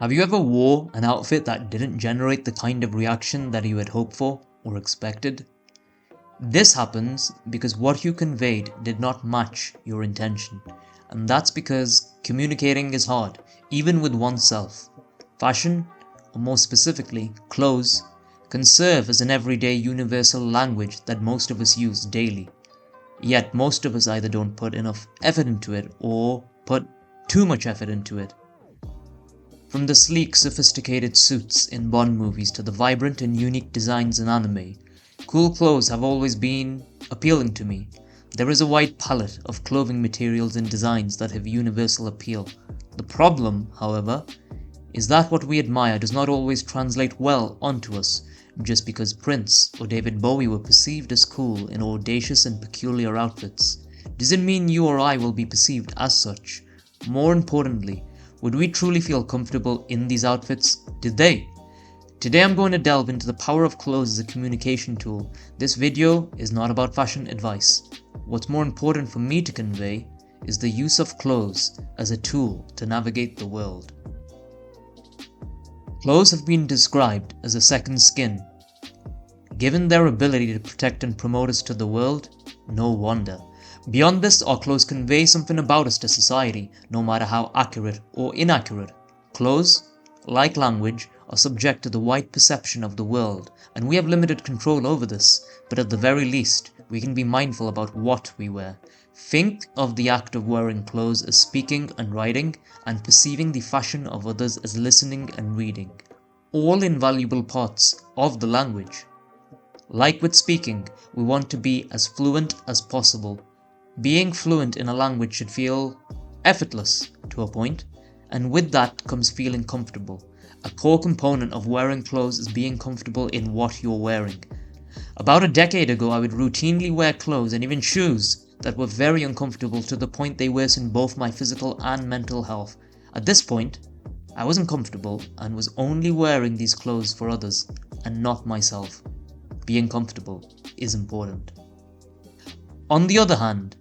Have you ever wore an outfit that didn't generate the kind of reaction that you had hoped for or expected? This happens because what you conveyed did not match your intention, and that's because communicating is hard, even with oneself. Fashion, or more specifically, clothes, can serve as an everyday universal language that most of us use daily. Yet most of us either don't put enough effort into it or put too much effort into it. From the sleek, sophisticated suits in Bond movies to the vibrant and unique designs in anime, cool clothes have always been appealing to me. There is a wide palette of clothing materials and designs that have universal appeal. The problem, however, is that what we admire does not always translate well onto us. Just because Prince or David Bowie were perceived as cool in audacious and peculiar outfits, doesn't mean you or I will be perceived as such. More importantly, would we truly feel comfortable in these outfits? Did they? Today I'm going to delve into the power of clothes as a communication tool. This video is not about fashion advice. What's more important for me to convey is the use of clothes as a tool to navigate the world. Clothes have been described as a second skin. Given their ability to protect and promote us to the world, no wonder. Beyond this, our clothes convey something about us to society, no matter how accurate or inaccurate. Clothes, like language, are subject to the wide perception of the world, and we have limited control over this, but at the very least, we can be mindful about what we wear. Think of the act of wearing clothes as speaking and writing, and perceiving the fashion of others as listening and reading, all invaluable parts of the language. Like with speaking, we want to be as fluent as possible. Being fluent in a language should feel effortless to a point, and with that comes feeling comfortable. A core component of wearing clothes is being comfortable in what you're wearing. About a decade ago, I would routinely wear clothes and even shoes that were very uncomfortable to the point they worsened both my physical and mental health. At this point, I wasn't comfortable and was only wearing these clothes for others and not myself. Being comfortable is important. On the other hand,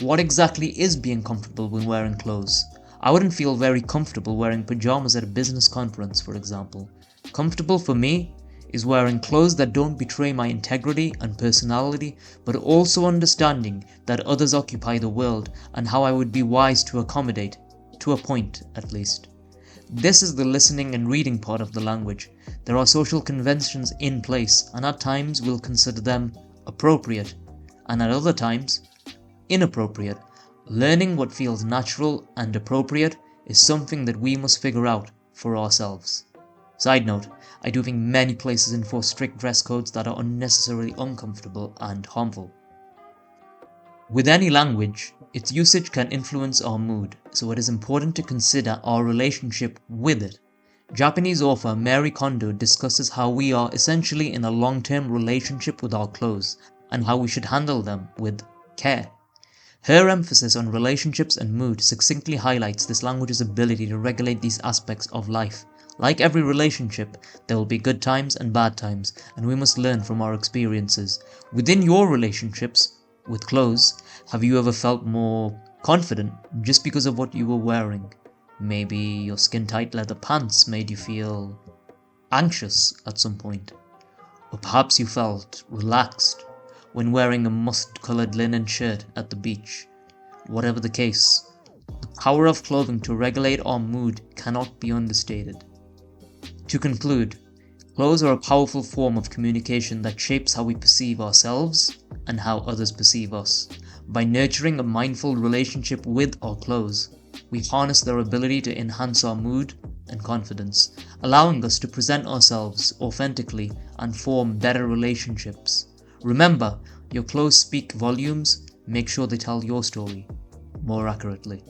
what exactly is being comfortable when wearing clothes? I wouldn't feel very comfortable wearing pajamas at a business conference, for example. Comfortable for me is wearing clothes that don't betray my integrity and personality, but also understanding that others occupy the world and how I would be wise to accommodate, to a point at least. This is the listening and reading part of the language. There are social conventions in place, and at times we'll consider them appropriate, and at other times inappropriate. Learning what feels natural and appropriate is something that we must figure out for ourselves. Side note, I do think many places enforce strict dress codes that are unnecessarily uncomfortable and harmful. With any language, its usage can influence our mood, so it is important to consider our relationship with it. Japanese author Mary Kondo discusses how we are essentially in a long-term relationship with our clothes and how we should handle them with care. Her emphasis on relationships and mood succinctly highlights this language's ability to regulate these aspects of life. Like every relationship, there will be good times and bad times, and we must learn from our experiences. Within your relationships with clothes, have you ever felt more confident just because of what you were wearing? Maybe your skin-tight leather pants made you feel anxious at some point. Or perhaps you felt relaxed when wearing a mustard-coloured linen shirt at the beach. Whatever the case, the power of clothing to regulate our mood cannot be understated. To conclude, clothes are a powerful form of communication that shapes how we perceive ourselves and how others perceive us. By nurturing a mindful relationship with our clothes, we harness their ability to enhance our mood and confidence, allowing us to present ourselves authentically and form better relationships. Remember, your clothes speak volumes. Make sure they tell your story more accurately.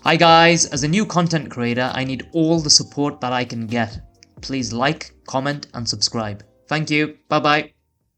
Hi guys, as a new content creator, I need all the support that I can get. Please like, comment and subscribe. Thank you. Bye bye.